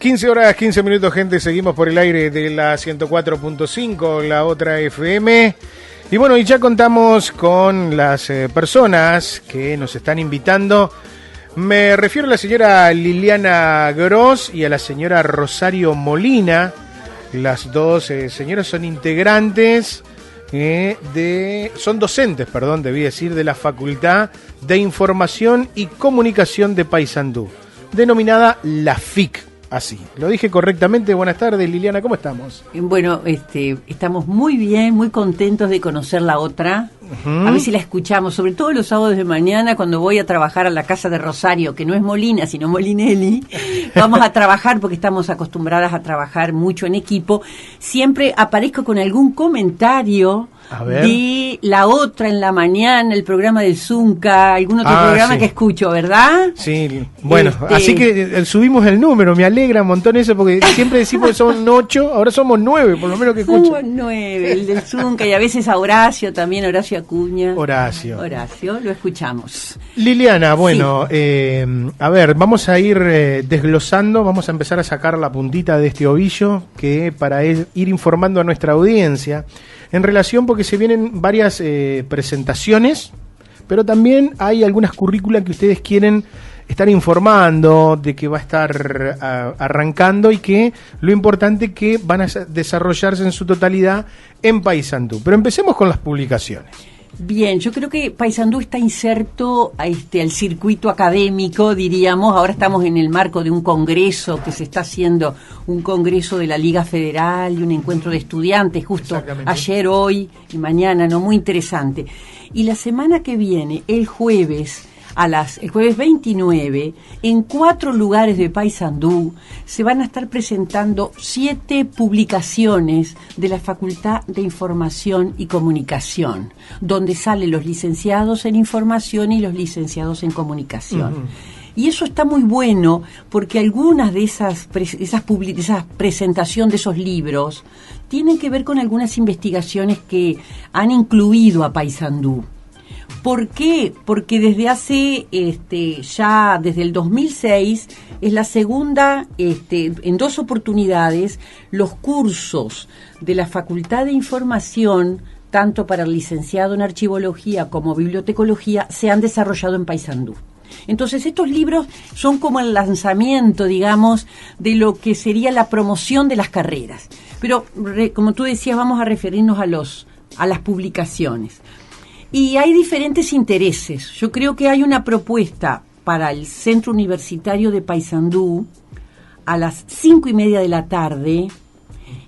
15 horas, 15 minutos, gente. Seguimos por el aire de la 104.5, la otra FM. Y bueno, y ya contamos con las personas que nos están invitando. Me refiero a la señora Liliana Gross y a la señora Rosario Molina. Las dos señoras son integrantes son docentes, debí decir, de la Facultad de Información y Comunicación de Paysandú, denominada la FIC. Así, lo dije correctamente. Buenas tardes, Liliana, ¿cómo estamos? Bueno, estamos muy bien, muy contentos de conocer la otra. A ver si la escuchamos, sobre todo los sábados de mañana cuando voy a trabajar a la casa de Rosario, que no es Molina, sino Molinelli. Vamos a trabajar porque estamos acostumbradas a trabajar mucho en equipo. Siempre aparezco con algún comentario de la otra en la mañana, el programa del Zunca, algún otro programa sí que escucho, ¿verdad? Sí, bueno, así que subimos el número, me alegra un montón eso, porque siempre decimos que son 8, ahora somos 9, por lo menos que escucho. Somos 9, el del Zunca, y a veces a Horacio también, Horacio Acuña. Horacio, lo escuchamos. Liliana, bueno, sí. A ver, vamos a ir desglosando, vamos a empezar a sacar la puntita de este ovillo, que para ir informando a nuestra audiencia, en relación porque se vienen varias presentaciones, pero también hay algunas currículas que ustedes quieren estar informando de que va a estar arrancando, y que lo importante que van a desarrollarse en su totalidad en Paysandú. Pero empecemos con las publicaciones. Bien, yo creo que Paysandú está inserto al circuito académico, diríamos. Ahora estamos en el marco de un congreso que se está haciendo, un congreso de la Liga Federal y un encuentro de estudiantes, justo ayer, hoy y mañana, muy interesante. Y la semana que viene, el jueves 29, en 4 lugares de Paysandú se van a estar presentando 7 publicaciones de la Facultad de Información y Comunicación, donde salen los licenciados en Información y los licenciados en Comunicación. Uh-huh. Y eso está muy bueno, porque algunas de esa presentación de esos libros tienen que ver con algunas investigaciones que han incluido a Paysandú. ¿Por qué? Porque desde hace, desde el 2006, es la segunda, en 2 oportunidades, los cursos de la Facultad de Información, tanto para el licenciado en Archivología como Bibliotecología, se han desarrollado en Paysandú. Entonces, estos libros son como el lanzamiento, digamos, de lo que sería la promoción de las carreras. Pero, como tú decías, vamos a referirnos a las publicaciones. Y hay diferentes intereses. Yo creo que hay una propuesta para el Centro Universitario de Paysandú a las 5:30 de la tarde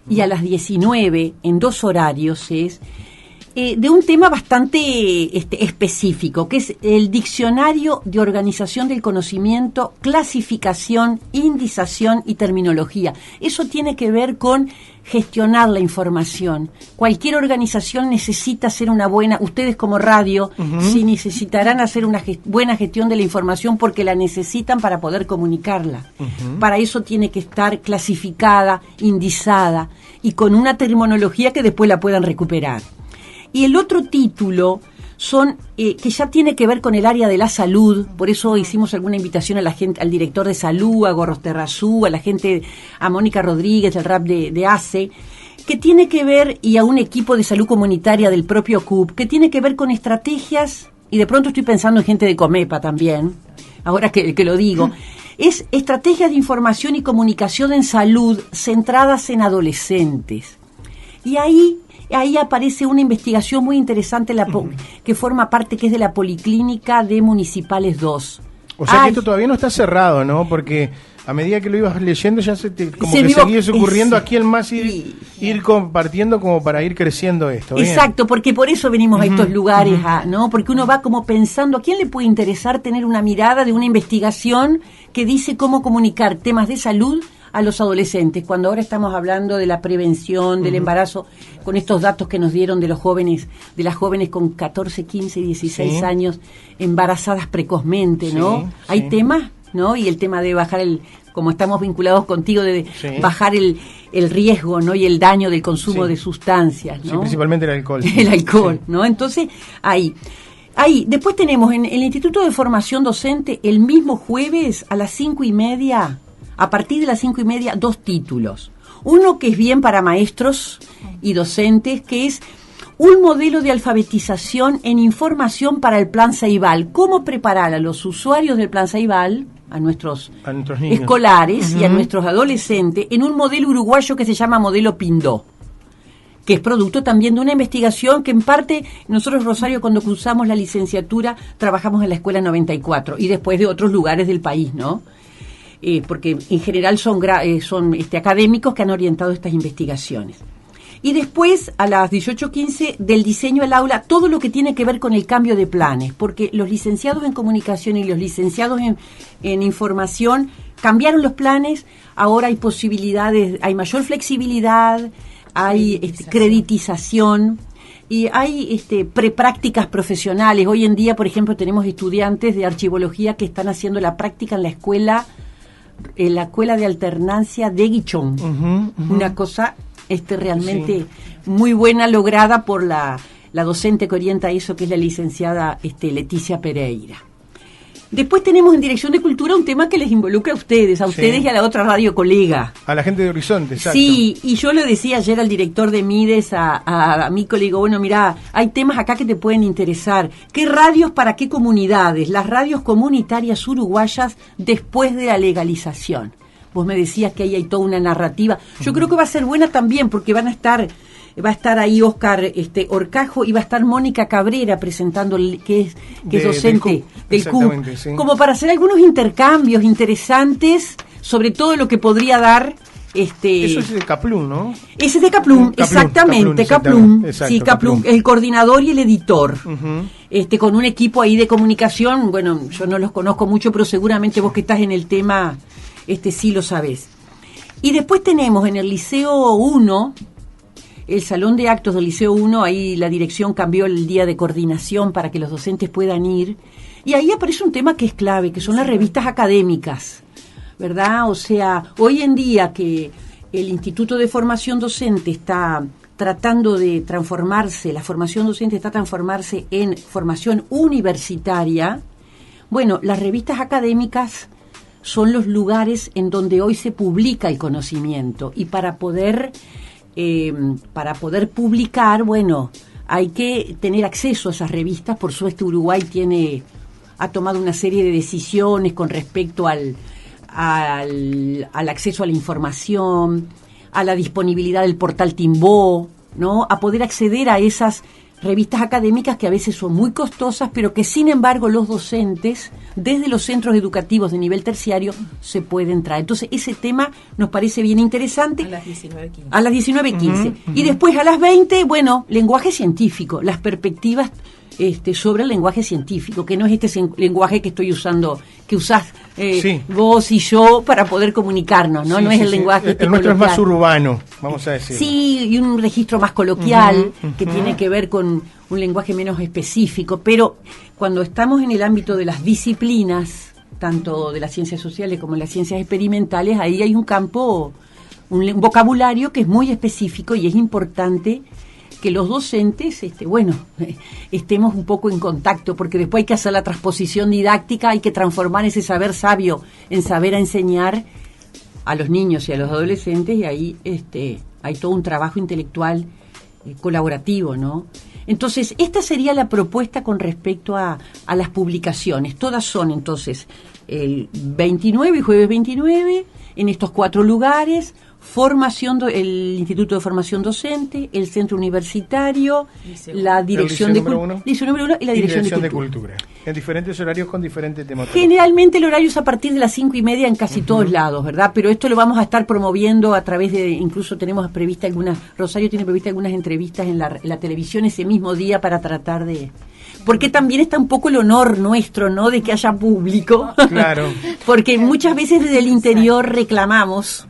y a las 19, en 2 horarios, de un tema bastante específico, que es el Diccionario de Organización del Conocimiento, Clasificación, Indización y Terminología. Eso tiene que ver con gestionar la información. Cualquier organización necesita hacer una buena, ustedes como radio, sí necesitarán hacer una buena gestión de la información porque la necesitan para poder comunicarla. Para eso tiene que estar clasificada, indizada y con una terminología que después la puedan recuperar. Y el otro título son que ya tiene que ver con el área de la salud. Por eso hicimos alguna invitación a la gente, al director de salud, a Gorrosterrazú, a la gente, a Mónica Rodríguez, del RAP de ACE, que tiene que ver, y a un equipo de salud comunitaria del propio CUP, que tiene que ver con estrategias, y de pronto estoy pensando en gente de Comepa también, ahora que lo digo, es estrategias de información y comunicación en salud centradas en adolescentes. Y ahí aparece una investigación muy interesante que forma parte, que es de la Policlínica de Municipales 2. O sea que esto todavía no está cerrado, ¿no? Porque a medida que lo ibas leyendo ya seguía ocurriendo aquí el más ir compartiendo como para ir creciendo esto. Exacto, porque por eso venimos a estos lugares, ¿no? Porque uno va como pensando, ¿a quién le puede interesar tener una mirada de una investigación que dice cómo comunicar temas de salud a los adolescentes, cuando ahora estamos hablando de la prevención del embarazo, con estos datos que nos dieron de los jóvenes, de las jóvenes con 14, 15, 16 años embarazadas precozmente, ¿no? Sí, hay temas, ¿no? Y el tema de bajar como estamos vinculados contigo, de bajar el riesgo, ¿no? Y el daño del consumo de sustancias, ¿no? Sí, principalmente el alcohol. El alcohol, ¿no? Entonces, ahí, después tenemos en el Instituto de Formación Docente, el mismo jueves a las 5:30, a partir de las 5:30, 2 títulos. Uno que es bien para maestros y docentes, que es un modelo de alfabetización en información para el Plan Ceibal. ¿Cómo preparar a los usuarios del Plan Ceibal, a nuestros niños escolares y a nuestros adolescentes, en un modelo uruguayo que se llama modelo Pindó, que es producto también de una investigación que en parte nosotros, Rosario, cuando cursamos la licenciatura, trabajamos en la Escuela 94 y después de otros lugares del país, ¿no? Porque en general son académicos que han orientado estas investigaciones. Y después, a las 18:15, del diseño al aula, todo lo que tiene que ver con el cambio de planes, porque los licenciados en comunicación y los licenciados en información cambiaron los planes, ahora hay posibilidades, hay mayor flexibilidad, hay creditización y hay preprácticas profesionales. Hoy en día, por ejemplo, tenemos estudiantes de archivología que están haciendo la práctica en la escuela de alternancia de Guichón. Una cosa realmente muy buena, lograda por la docente que orienta eso, que es la licenciada Leticia Pereira. Después tenemos en Dirección de Cultura un tema que les involucra a ustedes y a la otra radio colega. A la gente de Horizonte, exacto. Sí, y yo le decía ayer al director de Mides, a Mico, le digo, bueno, mirá, hay temas acá que te pueden interesar. ¿Qué radios para qué comunidades? Las radios comunitarias uruguayas después de la legalización. Vos me decías que ahí hay toda una narrativa. Yo creo que va a ser buena también, porque va a estar ahí Óscar Orcajo y va a estar Mónica Cabrera presentando, que es docente del CUP, sí, como para hacer algunos intercambios interesantes sobre todo lo que podría dar Eso es de Caplum, ¿no? Ese es de Caplum, exactamente, Caplum. Sí, Caplum, el coordinador y el editor. Con un equipo ahí de comunicación. Bueno, yo no los conozco mucho, pero seguramente vos que estás en el tema sí lo sabés. Y después tenemos en el Liceo 1, el salón de actos del Liceo 1, ahí la dirección cambió el día de coordinación para que los docentes puedan ir, y ahí aparece un tema que es clave, que son las revistas académicas, ¿verdad? O sea, hoy en día que el Instituto de Formación Docente está tratando de transformarse, la formación docente está transformarse en formación universitaria, bueno, las revistas académicas son los lugares en donde hoy se publica el conocimiento, y para poder publicar, bueno, hay que tener acceso a esas revistas. Por suerte Uruguay ha tomado una serie de decisiones con respecto al acceso a la información, a la disponibilidad del portal Timbó, ¿no? A poder acceder a esas revistas académicas que a veces son muy costosas, pero que sin embargo los docentes, desde los centros educativos de nivel terciario, se pueden traer. Entonces ese tema nos parece bien interesante. A las 19:15. A las 19:15. Y después a las 20, bueno, lenguaje científico, las perspectivas sobre el lenguaje científico, que no es lenguaje que estoy usando, que usás vos y yo para poder comunicarnos, ¿no? No es el lenguaje el nuestro es más urbano, vamos a decir. Sí, y un registro más coloquial, que tiene que ver con un lenguaje menos específico, pero cuando estamos en el ámbito de las disciplinas, tanto de las ciencias sociales como de las ciencias experimentales, ahí hay un campo, un vocabulario que es muy específico, y es importante que los docentes, estemos un poco en contacto, porque después hay que hacer la transposición didáctica, hay que transformar ese saber sabio en saber a enseñar a los niños y a los adolescentes, y ahí hay todo un trabajo intelectual colaborativo, ¿no? Entonces, esta sería la propuesta con respecto a las publicaciones. Todas son, entonces, el 29 y jueves 29, en estos 4 lugares: el Instituto de Formación Docente, el Centro Universitario, la Dirección de Cultura y la Dirección de Cultura. En diferentes horarios con diferentes temas. Generalmente el horario es a partir de las 5:30 en casi todos lados, ¿verdad? Pero esto lo vamos a estar promoviendo a través de, incluso tenemos prevista Rosario tiene prevista algunas entrevistas en la televisión ese mismo día, para tratar de... Porque también está un poco el honor nuestro, ¿no?, de que haya público. Claro. Porque muchas veces desde el interior reclamamos,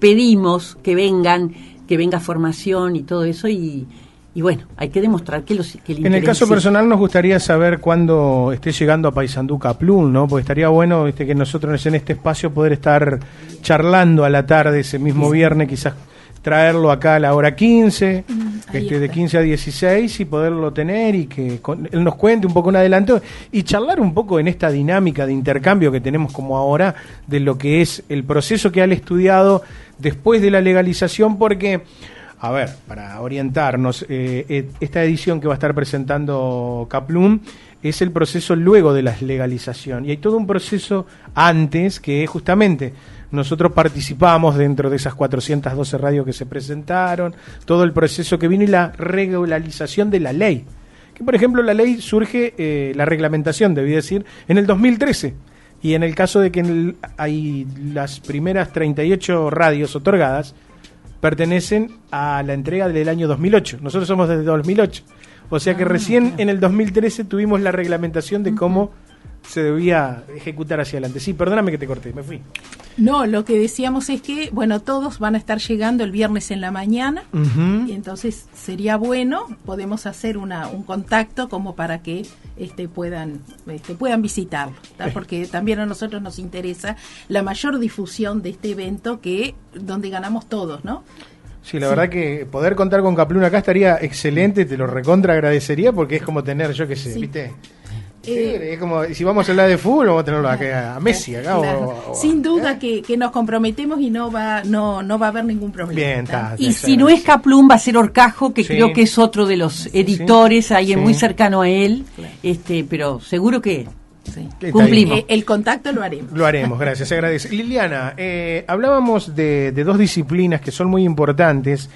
pedimos que venga formación y todo eso, y bueno, hay que demostrar que el interés. En el caso personal nos gustaría saber cuándo esté llegando a Paysandú Caplum, ¿no? Porque estaría bueno que nosotros en este espacio poder estar charlando a la tarde ese mismo viernes, quizás traerlo acá a la hora 15, Ahí de está. 15 a 16 y poderlo tener y que él nos cuente un poco un adelanto y charlar un poco en esta dinámica de intercambio que tenemos como ahora de lo que es el proceso que han estudiado después de la legalización, porque, a ver, para orientarnos, esta edición que va a estar presentando Kaplum es el proceso luego de la legalización y hay todo un proceso antes que justamente nosotros participamos dentro de esas 412 radios que se presentaron, todo el proceso que vino y la regularización de la ley. Que por ejemplo la ley surge, la reglamentación, debí decir, en el 2013. Y en el caso de que hay las primeras 38 radios otorgadas, pertenecen a la entrega del año 2008. Nosotros somos desde 2008. O sea que recién en el 2013 tuvimos la reglamentación de cómo se debía ejecutar hacia adelante. Sí, perdóname que te corté, me fui. No, lo que decíamos es que, bueno, todos van a estar llegando el viernes en la mañana, y entonces sería bueno, podemos hacer un contacto como para que puedan visitarlo, ¿tá? Porque también a nosotros nos interesa la mayor difusión de este evento donde ganamos todos, ¿no? Sí, la verdad que poder contar con Kaplum acá estaría excelente, te lo recontra agradecería porque es como tener, yo qué sé, Sí. ¿viste? Es como, si vamos a hablar de fútbol, vamos a tenerlo acá, a Messi acá. Claro. Sin duda que nos comprometemos y no va a haber ningún problema. Bien, ¿tá? está. Y si no es Kaplum, va a ser Orcajo, que Sí. creo que es otro de los editores, alguien Sí. muy cercano a él, Claro. pero seguro que Sí. Está cumplimos. El contacto lo haremos. Lo haremos, gracias, se agradece. Liliana, hablábamos de dos disciplinas que son muy importantes.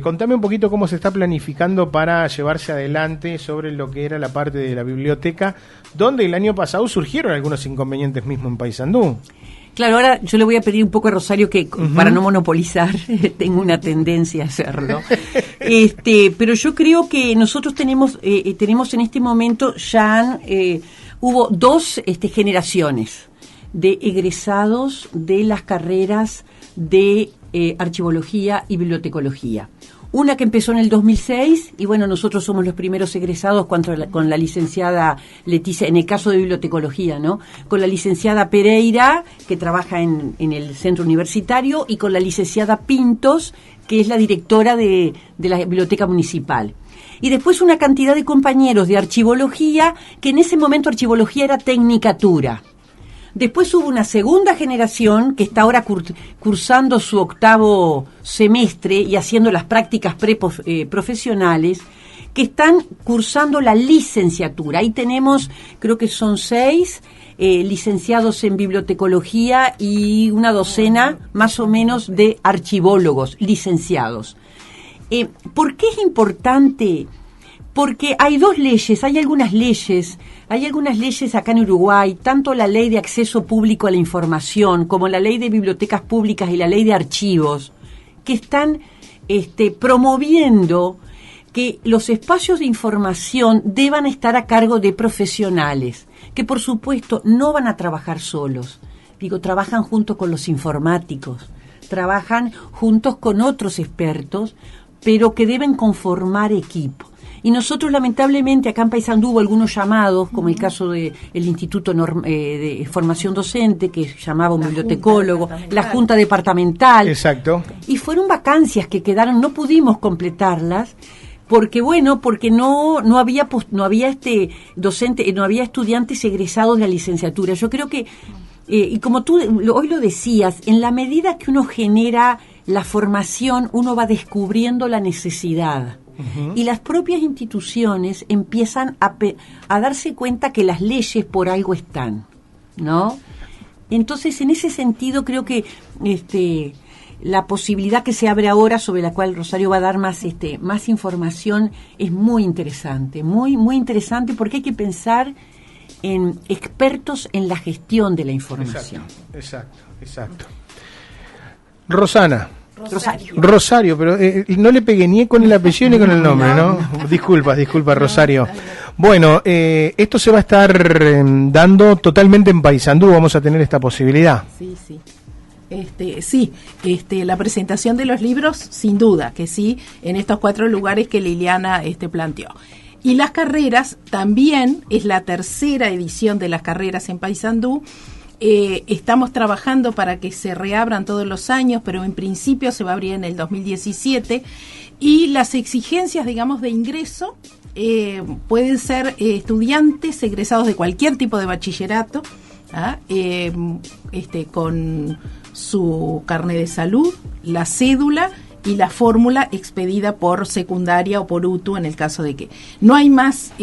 Contame un poquito cómo se está planificando para llevarse adelante sobre lo que era la parte de la biblioteca, donde el año pasado surgieron algunos inconvenientes mismo en Paysandú. Claro, ahora yo le voy a pedir un poco a Rosario que, para no monopolizar, tengo una tendencia a hacerlo. Pero yo creo que nosotros tenemos en este momento ya hubo dos generaciones de egresados de las carreras de archivología y bibliotecología. Una que empezó en el 2006 y bueno, nosotros somos los primeros egresados con la licenciada Leticia, en el caso de bibliotecología, ¿no? Con la licenciada Pereira, que trabaja en el centro universitario, y con la licenciada Pintos, que es la directora de la biblioteca municipal. Y después una cantidad de compañeros de archivología, que en ese momento archivología era tecnicatura. Después hubo una segunda generación que está ahora cursando su 8º semestre y haciendo las prácticas profesionales, que están cursando la licenciatura. Ahí tenemos, creo que son 6 licenciados en bibliotecología y una docena más o menos de archivólogos licenciados. ¿Por qué es importante? Porque hay dos leyes, hay algunas leyes acá en Uruguay, tanto la ley de acceso público a la información como la ley de bibliotecas públicas y la ley de archivos, que están promoviendo que los espacios de información deban estar a cargo de profesionales, que por supuesto no van a trabajar solos, trabajan junto con los informáticos, trabajan juntos con otros expertos, pero que deben conformar equipo. Y nosotros, lamentablemente, acá en Paysandú hubo algunos llamados, como el caso del Instituto de Formación Docente, que llamaba un bibliotecólogo, la Junta Departamental. Exacto. Y fueron vacancias que quedaron, no pudimos completarlas, porque no había docente, no había estudiantes egresados de la licenciatura. Yo creo que, y como tú hoy lo decías, en la medida que uno genera la formación, uno va descubriendo la necesidad. Y las propias instituciones empiezan a darse cuenta que las leyes por algo están, ¿no? Entonces, en ese sentido, creo que la posibilidad que se abre ahora, sobre la cual Rosario va a dar más información, es muy interesante, muy, muy interesante, porque hay que pensar en expertos en la gestión de la información. Exacto. Rosario, pero no le pegué ni con el apellido ni con el nombre, ¿no? Disculpa, Rosario. Bueno, esto se va a estar dando totalmente en Paysandú, vamos a tener esta posibilidad. Sí. La presentación de los libros, sin duda, que sí, en estos 4 lugares que Liliana planteó. Y las carreras, también es la tercera edición de las carreras en Paysandú, Estamos trabajando para que se reabran todos los años, pero en principio se va a abrir en el 2017. Y las exigencias, digamos, de ingreso pueden ser estudiantes egresados de cualquier tipo de bachillerato, con su carnet de salud, la cédula y la fórmula expedida por secundaria o por UTU en el caso de que no hay más,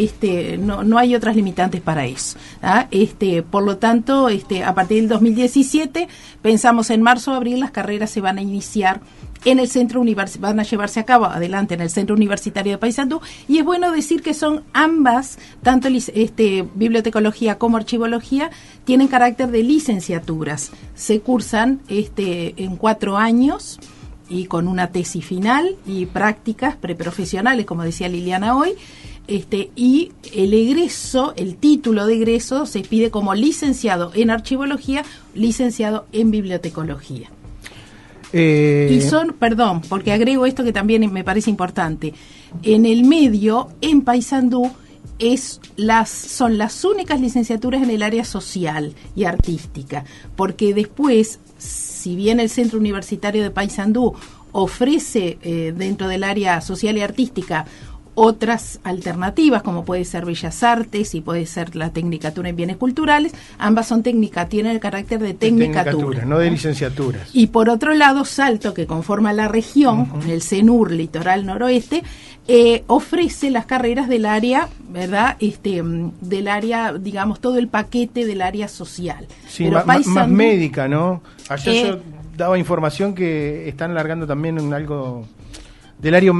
no hay otras limitantes para eso. Por lo tanto, a partir del 2017 pensamos en marzo o abril las carreras se van a iniciar en el centro van a llevarse a cabo adelante en el Centro Universitario de Paysandú, y es bueno decir que son ambas, tanto bibliotecología como archivología, tienen carácter de licenciaturas. Se cursan en 4 años y con una tesis final y prácticas preprofesionales, como decía Liliana hoy, y el egreso, el título de egreso se pide como licenciado en archivología, licenciado en bibliotecología. Y son, porque agrego esto que también me parece importante, en el medio, en Paysandú, son las únicas licenciaturas en el área social y artística, porque después, si bien el Centro Universitario de Paysandú ofrece dentro del área social y artística otras alternativas, como puede ser Bellas Artes y puede ser la Tecnicatura en Bienes Culturales, ambas son tienen el carácter de tecnicatura, no de licenciaturas. Y por otro lado, Salto, que conforma la región, el CENUR Litoral Noroeste, ofrece las carreras del área, ¿verdad? Del área, digamos, todo el paquete del área social. Sí, más médica, ¿no? Allá yo daba información que están largando también en algo del área,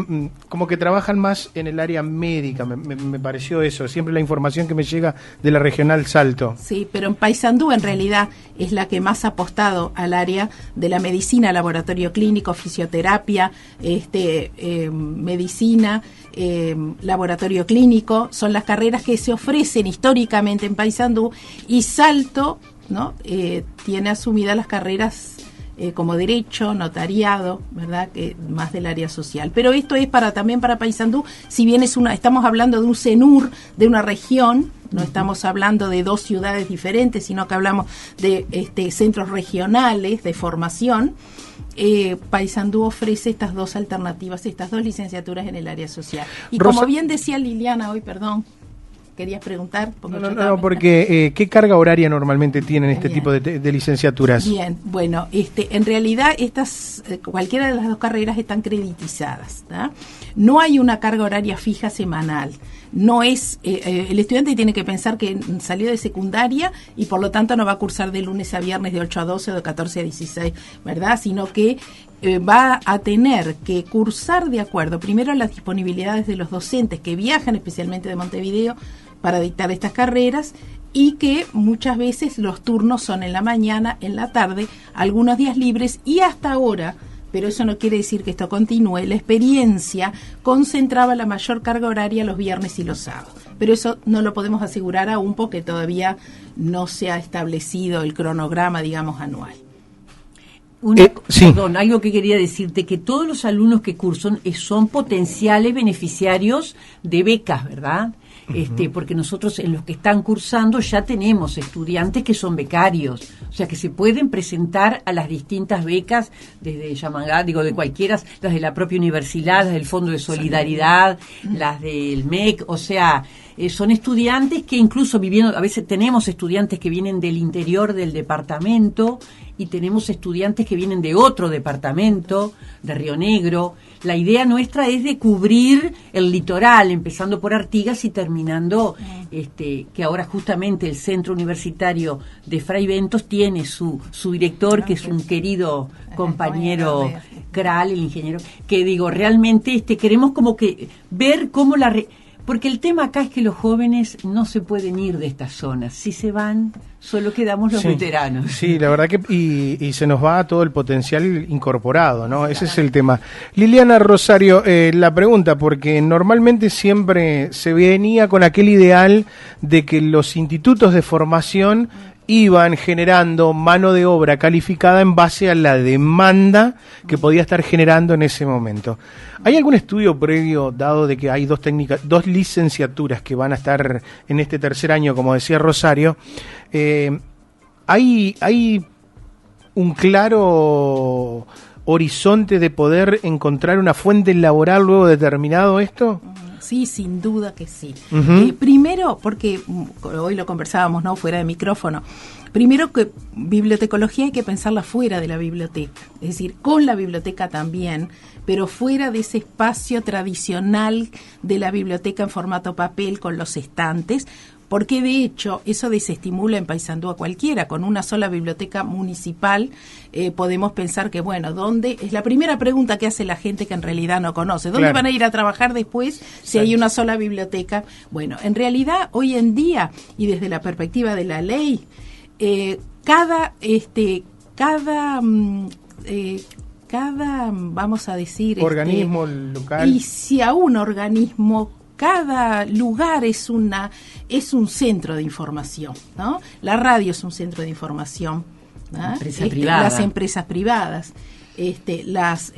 como que trabajan más en el área médica, me pareció eso, siempre la información que me llega de la regional Salto. Sí, pero en Paysandú en realidad es la que más ha apostado al área de la medicina, laboratorio clínico, fisioterapia, medicina, laboratorio clínico, son las carreras que se ofrecen históricamente en Paysandú, y Salto, ¿no? Tiene asumidas las carreras como derecho, notariado, ¿verdad? Que más del área social. Pero esto es también para Paysandú, si bien estamos hablando de un CENUR, de una región, no estamos hablando de 2 ciudades diferentes, sino que hablamos de centros regionales de formación. Paysandú ofrece estas 2 alternativas, estas 2 licenciaturas en el área social. Y como bien decía Liliana hoy, ¿querías preguntar? No, porque ¿qué carga horaria normalmente tienen este tipo de licenciaturas? Bien, bueno, en realidad estas, cualquiera de las 2 carreras están creditizadas, ¿tá? No hay una carga horaria fija semanal. No es, el estudiante tiene que pensar que salió de secundaria y por lo tanto no va a cursar de lunes a viernes de 8 a 12 o de 14 a 16, ¿verdad? Sino que va a tener que cursar de acuerdo primero a las disponibilidades de los docentes que viajan especialmente de Montevideo para dictar estas carreras, y que muchas veces los turnos son en la mañana, en la tarde, algunos días libres, y hasta ahora, pero eso no quiere decir que esto continúe, la experiencia concentraba la mayor carga horaria los viernes y los sábados. Pero eso no lo podemos asegurar aún porque todavía no se ha establecido el cronograma, digamos, anual. Sí. Perdón, algo que quería decirte, que todos los alumnos que cursan son potenciales beneficiarios de becas, ¿verdad? Porque nosotros en los que están cursando ya tenemos estudiantes que son becarios, o sea que se pueden presentar a las distintas becas desde Yamangá, de cualquiera, las de la propia universidad, las del Fondo de Solidaridad, las del MEC, o sea, son estudiantes que incluso viviendo, a veces tenemos estudiantes que vienen del interior del departamento y tenemos estudiantes que vienen de otro departamento, de Río Negro. La idea nuestra es de cubrir el litoral, empezando por Artigas y terminando, que ahora justamente el Centro Universitario de Fray Bentos tiene su director, que es un querido compañero Kral, el ingeniero, que realmente queremos como que ver cómo porque el tema acá es que los jóvenes no se pueden ir de estas zonas. Si se van, solo quedamos los veteranos. Sí, la verdad que y se nos va todo el potencial incorporado, ¿no? Ese es el tema. Liliana Rosario, la pregunta, porque normalmente siempre se venía con aquel ideal de que los institutos de formación iban generando mano de obra calificada en base a la demanda que podía estar generando en ese momento. ¿Hay algún estudio previo, dado de que hay 2 licenciaturas que van a estar en este tercer año, como decía Rosario, ¿Hay un claro horizonte de poder encontrar una fuente laboral luego de terminado esto? Sí, sin duda que sí. Uh-huh. Primero, porque hoy lo conversábamos, ¿no?, fuera de micrófono. Primero, que bibliotecología hay que pensarla fuera de la biblioteca, es decir, con la biblioteca también, pero fuera de ese espacio tradicional de la biblioteca en formato papel con los estantes, porque de hecho eso desestimula en Paysandú a cualquiera. Con una sola biblioteca municipal podemos pensar que, bueno, ¿dónde? Es la primera pregunta que hace la gente que en realidad no conoce. ¿Dónde van a ir a trabajar después si hay una sola biblioteca? Bueno, en realidad hoy en día, y desde la perspectiva de la ley, cada vamos a decir, organismo local, y si a un organismo, cada lugar es un centro de información, ¿no? La radio es un centro de información, ¿no? Las empresas privadas,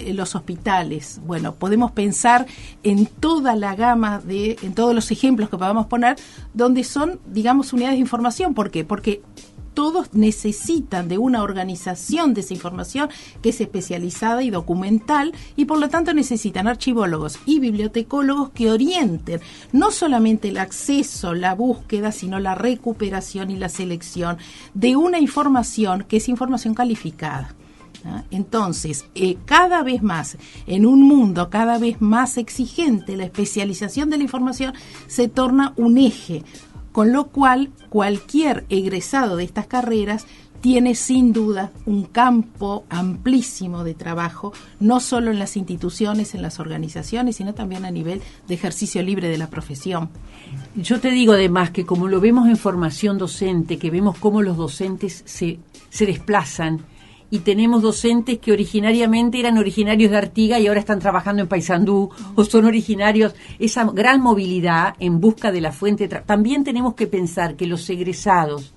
los hospitales. Bueno, podemos pensar en toda la gama en todos los ejemplos que podamos poner, donde son, digamos, unidades de información. ¿Por qué? Porque todos necesitan de una organización de esa información que es especializada y documental, y por lo tanto necesitan archivólogos y bibliotecólogos que orienten no solamente el acceso, la búsqueda, sino la recuperación y la selección de una información que es información calificada. Entonces, cada vez más, en un mundo cada vez más exigente, la especialización de la información se torna un eje, con lo cual cualquier egresado de estas carreras tiene sin duda un campo amplísimo de trabajo, no solo en las instituciones, en las organizaciones, sino también a nivel de ejercicio libre de la profesión. Yo te digo además que como lo vemos en formación docente, que vemos cómo los docentes se desplazan, y tenemos docentes que originariamente eran originarios de Artigas y ahora están trabajando en Paysandú, o son originarios, esa gran movilidad en busca de la fuente. También tenemos que pensar que los egresados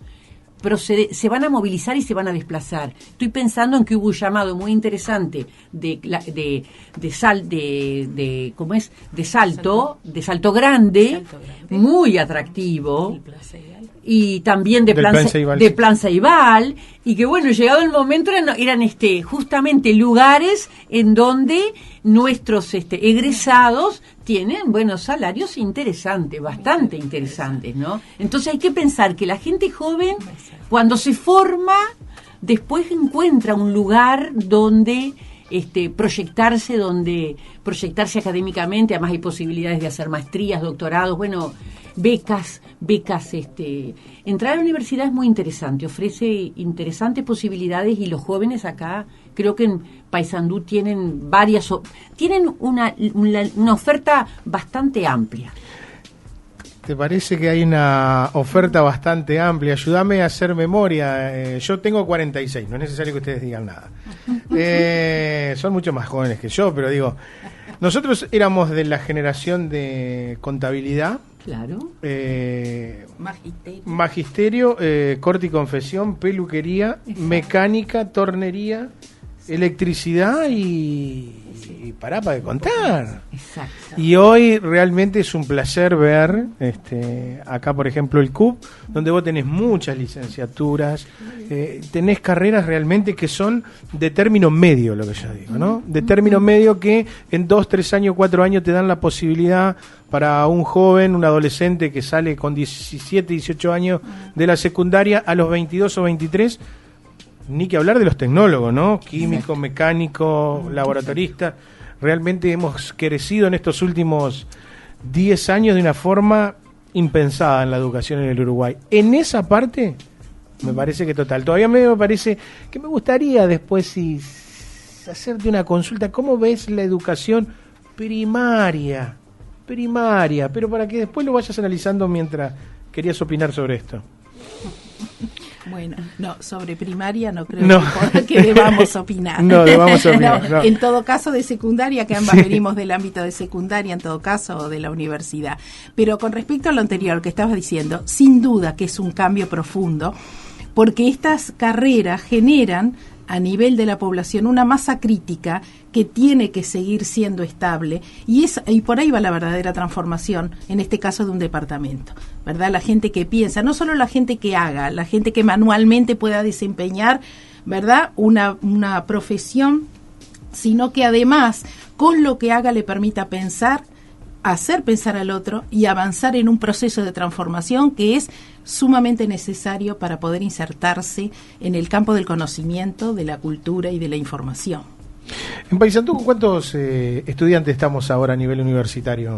se van a movilizar y se van a desplazar. Estoy pensando en que hubo un llamado muy interesante de Salto Grande, muy atractivo, y también de Plan Ceibal, y que bueno, llegado el momento eran justamente lugares en donde nuestros egresados tienen buenos salarios interesantes, bastante interesantes, ¿no? Entonces hay que pensar que la gente joven, cuando se forma, después encuentra un lugar donde proyectarse académicamente. Además hay posibilidades de hacer maestrías, doctorados, bueno, becas. Entrar a la universidad es muy interesante, ofrece interesantes posibilidades, y los jóvenes acá, creo que en Paysandú tienen una oferta bastante amplia. ¿Te parece que hay una oferta bastante amplia? Ayúdame a hacer memoria. Yo tengo 46, no es necesario que ustedes digan nada. Son mucho más jóvenes que yo, pero digo, nosotros éramos de la generación de contabilidad. Claro. Magisterio, corte y confección, peluquería, exacto, mecánica, tornería, electricidad y para de contar. Exacto. Y hoy realmente es un placer ver acá, por ejemplo, el CUP, donde vos tenés muchas licenciaturas, tenés carreras realmente que son de término medio, lo que yo digo, ¿no? De término medio, que en 2, 3 años, 4 años te dan la posibilidad para un joven, un adolescente que sale con 17, 18 años de la secundaria, a los 22 o 23, ni que hablar de los tecnólogos, ¿no? Químico, mecánico, laboratorista. Realmente hemos crecido en estos últimos 10 años de una forma impensada en la educación en el Uruguay. En esa parte, me parece que total. Todavía me parece que me gustaría después hacerte una consulta. ¿Cómo ves la educación primaria? Pero para que después lo vayas analizando mientras querías opinar sobre esto. Bueno, no, sobre primaria no creo que debamos opinar. No, debamos opinar. No. En todo caso, de secundaria, que ambas venimos del ámbito de secundaria, en todo caso, o de la universidad. Pero con respecto a lo anterior que estabas diciendo, sin duda que es un cambio profundo, porque estas carreras generan a nivel de la población una masa crítica que tiene que seguir siendo estable, y por ahí va la verdadera transformación, en este caso de un departamento, ¿verdad? La gente que piensa, no solo la gente que haga, la gente que manualmente pueda desempeñar, ¿verdad?, una profesión, sino que además con lo que haga le permita pensar, hacer pensar al otro y avanzar en un proceso de transformación que es sumamente necesario para poder insertarse en el campo del conocimiento, de la cultura y de la información. En Paysandú, ¿cuántos estudiantes estamos ahora a nivel universitario?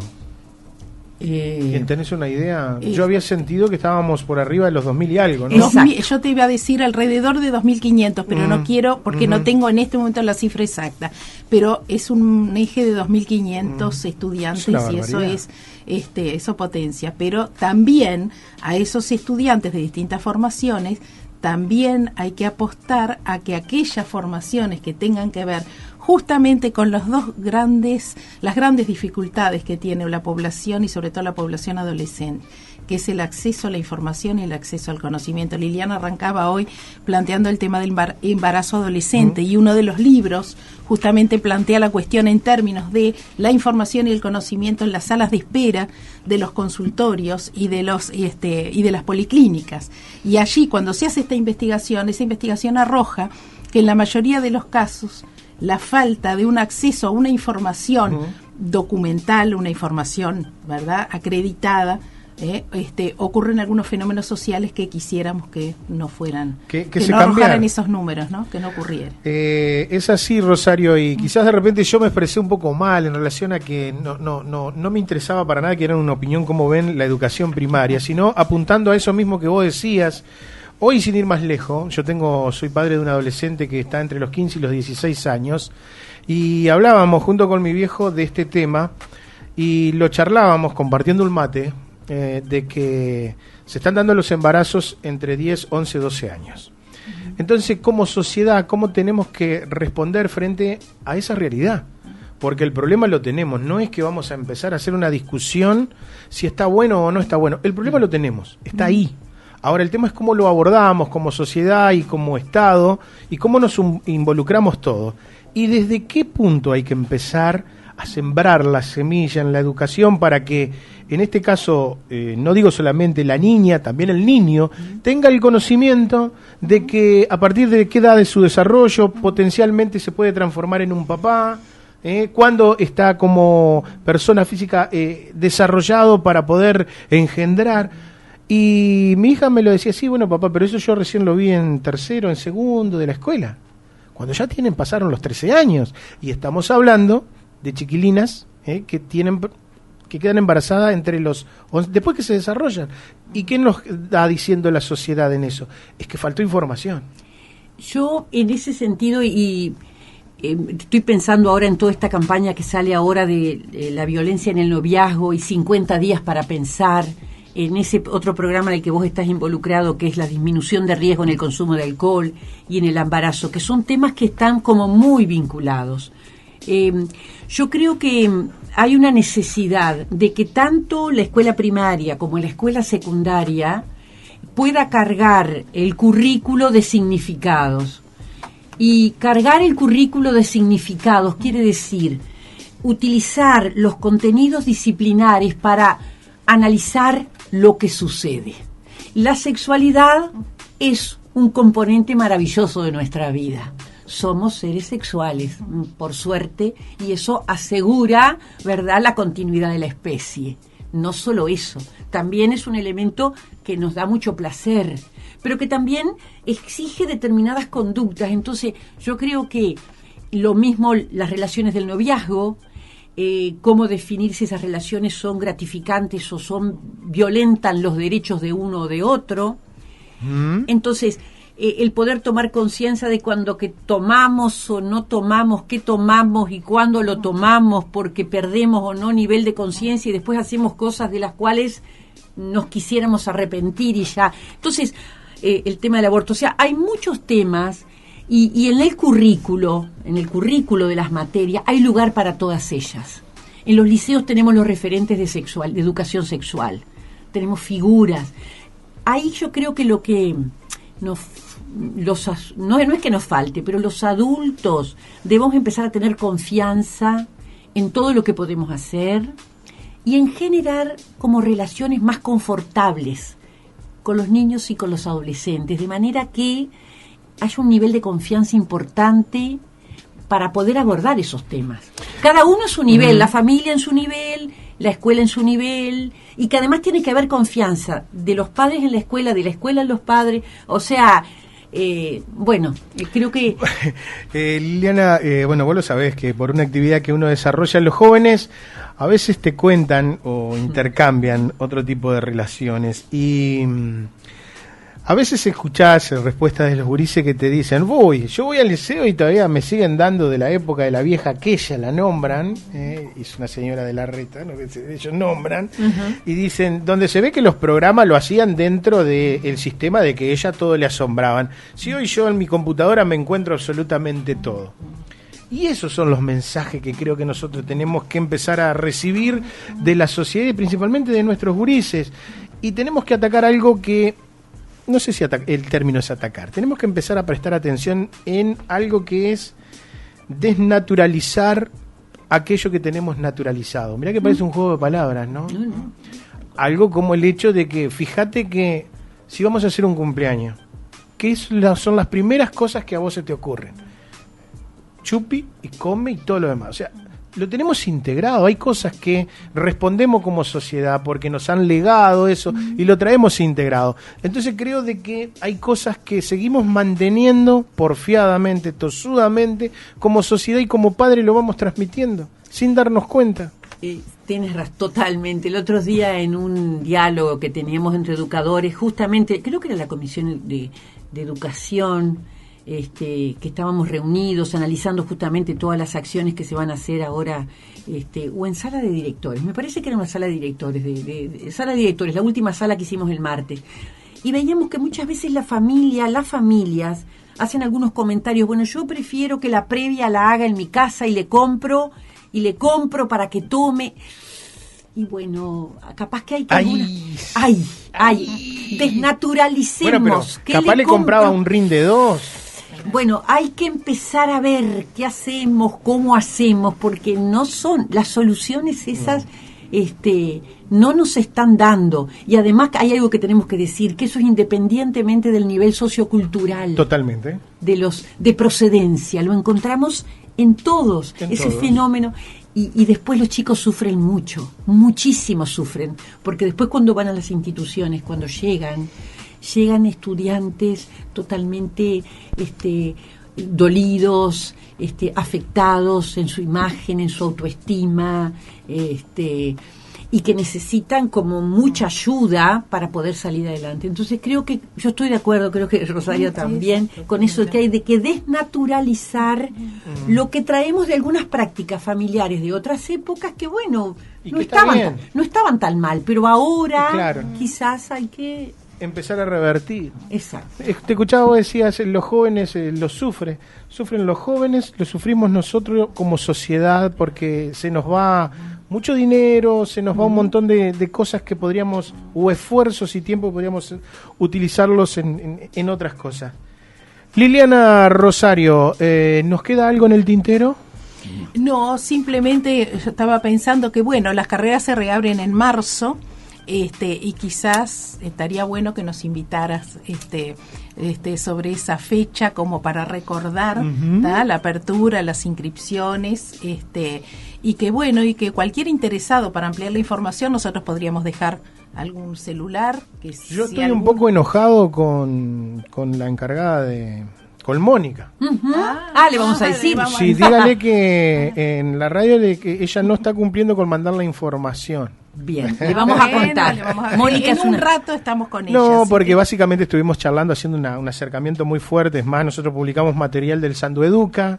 ¿Tenés una idea? Yo había sentido que estábamos por arriba de los 2000 y algo, ¿no? Yo te iba a decir alrededor de 2500, pero no quiero, porque no tengo en este momento la cifra exacta, pero es un eje de 2500 estudiantes, y eso es eso potencia, pero también a esos estudiantes de distintas formaciones también hay que apostar a que aquellas formaciones que tengan que ver justamente con las grandes dificultades que tiene la población y sobre todo la población adolescente, que es el acceso a la información y el acceso al conocimiento. Liliana arrancaba hoy planteando el tema del embarazo adolescente, y uno de los libros justamente plantea la cuestión en términos de la información y el conocimiento en las salas de espera de los consultorios y de las policlínicas. Y allí, cuando se hace esa investigación arroja que en la mayoría de los casos la falta de un acceso a una información documental, una información, ¿verdad?, acreditada, ocurren algunos fenómenos sociales que quisiéramos que no fueran, que no arrojaran esos números, ¿no?, que no ocurrieran. Es así, Rosario, y quizás de repente yo me expresé un poco mal en relación a que no me interesaba para nada que era una opinión como ven la educación primaria, sino apuntando a eso mismo que vos decías. Hoy, sin ir más lejos, soy padre de un adolescente que está entre los 15 y los 16 años, y hablábamos junto con mi viejo de este tema, y lo charlábamos compartiendo un mate, de que se están dando los embarazos entre 10, 11, 12 años. Entonces, como sociedad, ¿cómo tenemos que responder frente a esa realidad? Porque el problema lo tenemos, no es que vamos a empezar a hacer una discusión si está bueno o no está bueno. El problema lo tenemos, está ahí. Ahora, el tema es cómo lo abordamos como sociedad y como Estado, y cómo nos involucramos todos. Y desde qué punto hay que empezar a sembrar la semilla en la educación para que, en este caso, no digo solamente la niña, también el niño, tenga el conocimiento de que a partir de qué edad de su desarrollo potencialmente se puede transformar en un papá, cuando está como persona física desarrollado para poder engendrar. Y mi hija me lo decía, sí, bueno, papá, pero eso yo recién lo vi en tercero, en segundo de la escuela, cuando ya pasaron los 13 años, y estamos hablando de chiquilinas que quedan embarazadas entre los 11, después que se desarrollan. ¿Y qué nos está diciendo la sociedad en eso? Es que faltó información. Yo, en ese sentido, estoy pensando ahora en toda esta campaña que sale ahora de la violencia en el noviazgo y 50 días para pensar, en ese otro programa en el que vos estás involucrado, que es la disminución de riesgo en el consumo de alcohol y en el embarazo, que son temas que están como muy vinculados. Yo creo que hay una necesidad de que tanto la escuela primaria como la escuela secundaria pueda cargar el currículo de significados. Y cargar el currículo de significados quiere decir utilizar los contenidos disciplinares para analizar lo que sucede. La sexualidad es un componente maravilloso de nuestra vida. Somos seres sexuales, por suerte, y eso asegura, ¿verdad?, la continuidad de la especie. No solo eso, también es un elemento que nos da mucho placer, pero que también exige determinadas conductas. Entonces, yo creo que lo mismo las relaciones del noviazgo, cómo definir si esas relaciones son gratificantes o violentan los derechos de uno o de otro. Entonces, el poder tomar conciencia de cuando que tomamos o no tomamos, qué tomamos y cuándo lo tomamos, porque perdemos o no nivel de conciencia y después hacemos cosas de las cuales nos quisiéramos arrepentir y ya. Entonces, el tema del aborto, o sea, hay muchos temas y en el currículo de las materias hay lugar para todas ellas. En los liceos tenemos los referentes de educación sexual, tenemos figuras. Ahí yo creo que lo que nos no es que nos falte, pero los adultos debemos empezar a tener confianza en todo lo que podemos hacer y en generar como relaciones más confortables con los niños y con los adolescentes, de manera que haya un nivel de confianza importante para poder abordar esos temas. Cada uno a su nivel, la familia en su nivel, la escuela en su nivel, y que además tiene que haber confianza de los padres en la escuela, de la escuela en los padres, o sea, creo que... Liliana, bueno, vos lo sabés que por una actividad que uno desarrolla, los jóvenes a veces te cuentan o intercambian otro tipo de relaciones y a veces escuchás respuestas de los gurises que te dicen, yo voy al liceo y todavía me siguen dando de la época de la vieja aquella, la nombran, es una señora de la Reta, ¿no? Ellos nombran, y dicen, donde se ve que los programas lo hacían dentro del sistema de que ella todo le asombraban. Si hoy yo en mi computadora me encuentro absolutamente todo. Y esos son los mensajes que creo que nosotros tenemos que empezar a recibir de la sociedad y principalmente de nuestros gurises. Y tenemos que atacar algo que, no sé si el término es atacar, tenemos que empezar a prestar atención en algo que es desnaturalizar aquello que tenemos naturalizado. Mirá que parece un juego de palabras, ¿no? Algo como el hecho de que, fíjate que si vamos a hacer un cumpleaños, ¿qué son las primeras cosas que a vos se te ocurren? Chupi y come y todo lo demás. O sea, lo tenemos integrado. Hay cosas que respondemos como sociedad porque nos han legado eso y lo traemos integrado. Entonces creo de que hay cosas que seguimos manteniendo porfiadamente, tosudamente, como sociedad y como padre lo vamos transmitiendo sin darnos cuenta. Tienes razón, totalmente. El otro día en un diálogo que teníamos entre educadores, justamente, creo que era la Comisión de Educación, que estábamos reunidos analizando justamente todas las acciones que se van a hacer ahora, o en sala de directores. Me parece que era una sala de directores, sala de directores, la última sala que hicimos el martes. Y veíamos que muchas veces las familias hacen algunos comentarios. Bueno, yo prefiero que la previa la haga en mi casa y le compro para que tome. Y bueno, capaz que hay que desnaturalicemos. Bueno, pero capaz le compraba un ring de 2. Bueno, hay que empezar a ver qué hacemos, cómo hacemos, porque no son las soluciones esas, no nos están dando. Y además hay algo que tenemos que decir, que eso es independientemente del nivel sociocultural. Totalmente. De procedencia, lo encontramos en todos, ese fenómeno. Y después los chicos sufren muchísimo sufren, porque después cuando van a las instituciones, cuando llegan estudiantes totalmente dolidos, afectados en su imagen, en su autoestima, y que necesitan como mucha ayuda para poder salir adelante. Entonces creo que, yo estoy de acuerdo, creo que Rosario también, con eso que hay de que desnaturalizar lo que traemos de algunas prácticas familiares de otras épocas que, bueno, no estaban tan mal, pero ahora quizás hay que empezar a revertir. Exacto. Te escuchaba, vos decías, los jóvenes lo sufren los jóvenes, lo sufrimos nosotros como sociedad porque se nos va mucho dinero, se nos va un montón de cosas que podríamos, o esfuerzos y tiempo que podríamos utilizarlos en otras cosas. Liliana Rosario, ¿nos queda algo en el tintero? No, simplemente yo estaba pensando que, bueno, las carreras se reabren en marzo, y quizás estaría bueno que nos invitaras sobre esa fecha como para recordar la apertura, las inscripciones, y que bueno, y que cualquier interesado para ampliar la información nosotros podríamos dejar algún celular. Yo estoy un poco enojado con la encargada con Mónica. Le vamos a decir. Sí, dígale que en la radio que ella no está cumpliendo con mandar la información. Bien, le vamos a contar. Mónica, en un rato estamos con ella. No, porque básicamente estuvimos charlando, haciendo un acercamiento muy fuerte. Es más, nosotros publicamos material del Sandu Educa.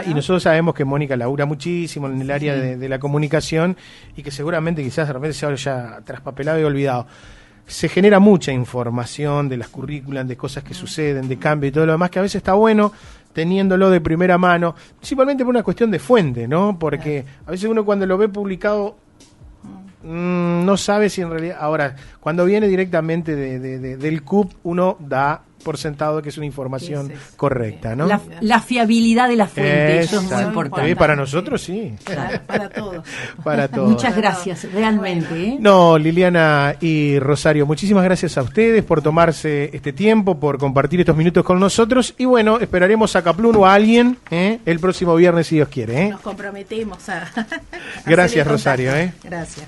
Y nosotros sabemos que Mónica labura muchísimo en el área de la comunicación y que seguramente quizás de repente se haya ya traspapelado y olvidado. Se genera mucha información de las currículas, de cosas que suceden, de cambio y todo lo demás, que a veces está bueno teniéndolo de primera mano, principalmente por una cuestión de fuente, ¿no? Porque a veces uno cuando lo ve publicado no sabe si en realidad... Ahora, cuando viene directamente del CUP, uno da por sentado que es una información Es correcta, ¿no? La fiabilidad de la fuente, eso es muy Exacto. importante. Para nosotros sí. Para todos. Para todos. Muchas gracias, realmente. ¿eh? No, Liliana y Rosario, muchísimas gracias a ustedes por tomarse este tiempo, por compartir estos minutos con nosotros. Y bueno, esperaremos a Kaplun o a alguien el próximo viernes, si Dios quiere. Nos comprometemos a Gracias, hacer el Rosario. contacto. Gracias.